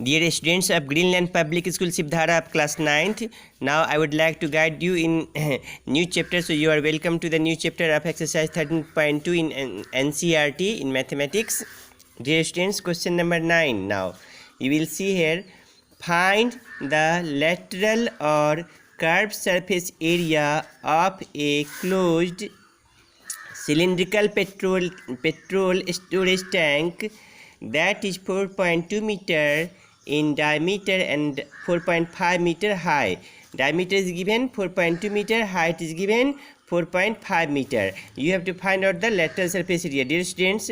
Dear students of Greenland Public School Sibdhara of class 9th, now I would like to guide you in new chapter. So you are welcome to the new chapter of exercise 13.2 in NCERT in mathematics. Dear students, question number 9 now. You will see here, find the lateral or curved surface area of a closed cylindrical petrol storage tank that is 4.2 meter in diameter and 4.5 meter high. Diameter is given 4.2 meter, height is given 4.5 meter. You have to find out the lateral surface area. Dear students,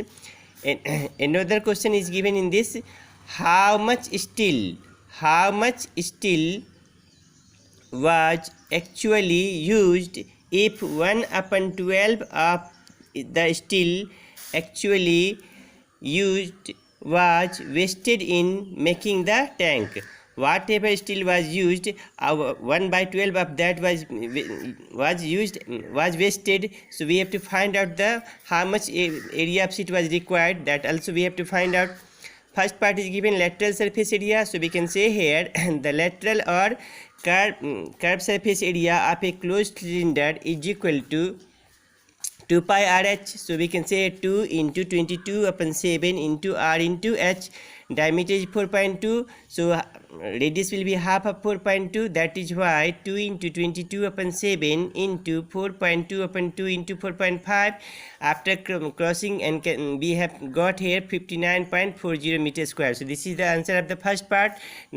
another question is given in this: how much steel was actually used if 1/12 of the steel actually used was wasted in making the tank? Whatever steel was used, 1/12 of that was wasted. So we have to find out the how much area of sheet was required. That also we have to find out. First part is given lateral surface area. So we can say here the lateral or curved surface area of a closed cylinder is equal to 2 pi RH. So we can say 2 into 22/7 into R into H. Diameter is 4.2. So radius will be half of 4.2. That is why 2 into 22/7 into 4.2/2 into 4.5. After crossing, and we have got here 59.40 meter square. So this is the answer of the first part.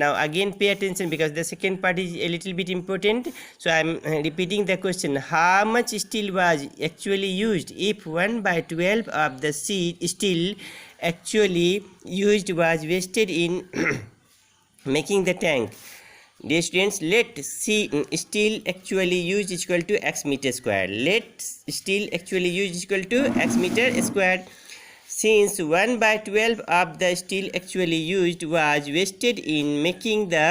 Now again pay attention, because the second part is a little bit important. So I am repeating the question: how much steel was actually used if 1/12 of the steel actually used was wasted in making the tank? Dear students, let steel actually used is equal to x meter square. Let steel actually used is equal to x meter square. Since 1/12 of the steel actually used was wasted in making the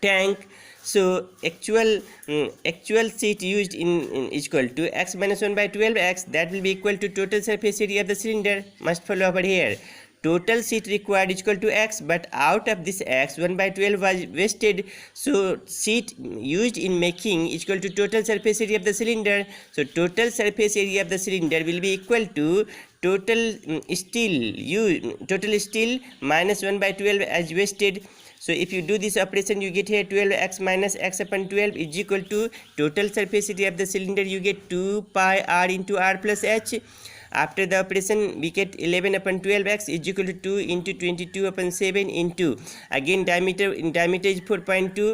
tank, so actual sheet used in is equal to x minus 1/12 x. That will be equal to total surface area of the cylinder. Must follow over here. Total sheet required is equal to x, but out of this x 1/12 was wasted. So sheet used in making is equal to total surface area of the cylinder. So total surface area of the cylinder will be equal to total steel minus 1/12 as wasted. So if you do this operation, you get here 12x minus x/12 is equal to total surface area of the cylinder. You get 2 pi r into r plus h. After the operation, we get 11/12x is equal to 2 into 22/7 into, again diameter is 4.2.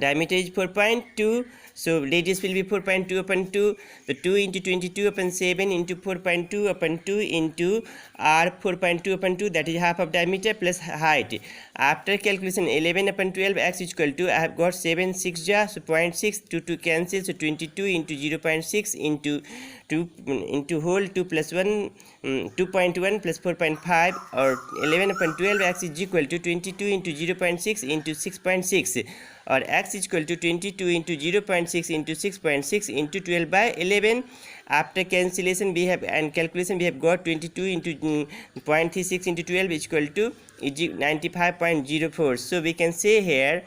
Diameter is 4.2. So radius will be 4.2/2. So 2 into 22/7 into 4.2/2 into r 4.2/2, that is half of diameter plus height. After calculation, 11/12 x is equal to, I have got 7 6 ja, so 0.6, 2 cancel, so 22 into 0.6 into 2 into whole 2 plus 1, 2.1 plus 4.5, or 11/12 x is equal to 22 into 0.6 into 6.6, or x is equal to 22 into 0.6 into 6.6 into 12/11. After cancellation we have and calculation, we have got 22 into 0.36 into 12 is equal to 95.04. So we can say here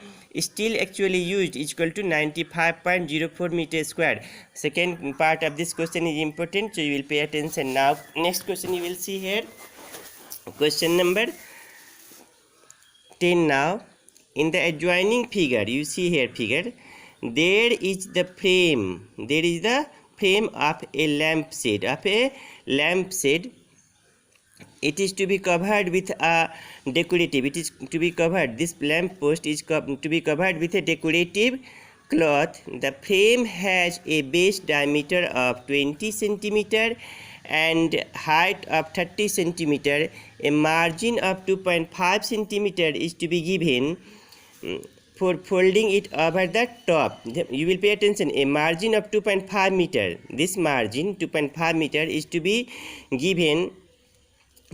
steel actually used is equal to 95.04 meter square. Second part of this question is important, so you will pay attention. Now next question you will see here, question number 10 now. In the adjoining figure, you see here figure, there is the frame of a lampshade. It is to be covered with a decorative. It is to be covered. This lamp post is to be covered with a decorative cloth. The frame has a base diameter of 20 centimeter and height of 30 centimeter. A margin of 2.5 centimeter is to be given for folding it over the top. You will pay attention. A margin of 2.5 meter. This margin 2.5 meter is to be given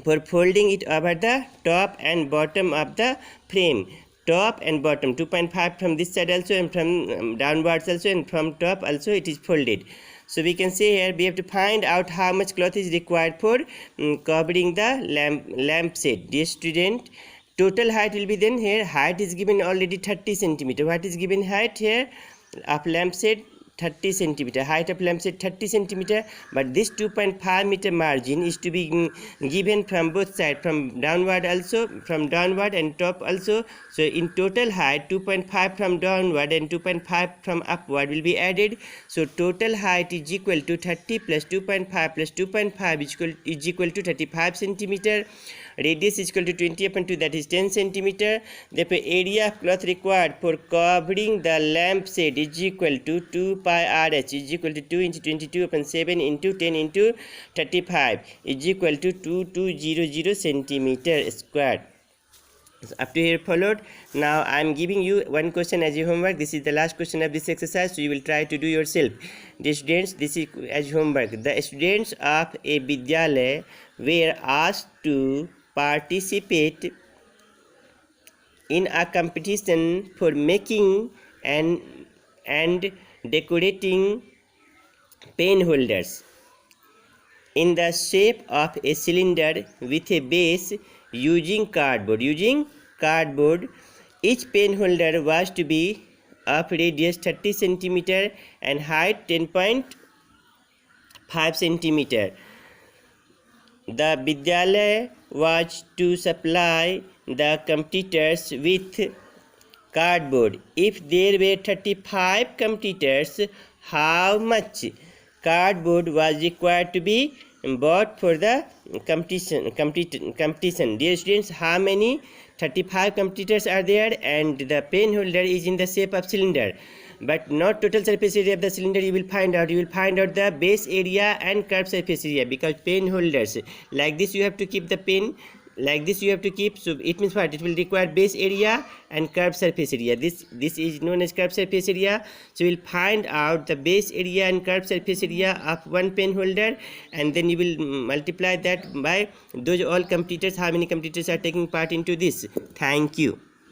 for folding it over the top and bottom of the frame. Top and bottom, 2.5 from this side also, and from downwards also, and from top also it is folded. So we can say here we have to find out how much cloth is required for covering the lampshade. Dear student, total height will be then here height is given already 30 centimeter. What is given height here of lampshade? 30 centimeter. Height of lampshade 30 centimeter, but this 2.5 meter margin is to be given from both sides, from downward also, from downward and top also. So in total height 2.5 from downward and 2.5 from upward will be added. So total height is equal to 30 plus 2.5 plus 2.5 is equal to 35 centimeter. Radius is equal to 20 upon 2, that is 10 centimeter. Therefore area of cloth required for covering the lampshade is equal to 2 pi RH is equal to 2 into 22 upon 7 into 10 into 35 is equal to 2200 centimeter squared. So up to here followed. Now I am giving you one question as your homework. This is the last question of this exercise, so you will try to do yourself. The students, this is as homework. The students of a Vidyalaya were asked to participate in a competition for making and decorating pen holders in the shape of a cylinder with a base using cardboard. Each pen holder was to be of radius 30 centimeter and height 10.5 centimeter. The Vidyalaya was to supply the competitors with cardboard. If there were 35 competitors, how much cardboard was required to be bought for the competition? Dear students, how many 35 competitors are there, and the pen holder is in the shape of cylinder, but not total surface area of the cylinder. You will find out the base area and curved surface area, because pen holders like this you have to keep the pen like this you have to keep. So it means what? It will require base area and curved surface area. This is known as curved surface area. So you will find out the base area and curved surface area of one pen holder, and then you will multiply that by those all competitors, how many competitors are taking part into this. Thank you.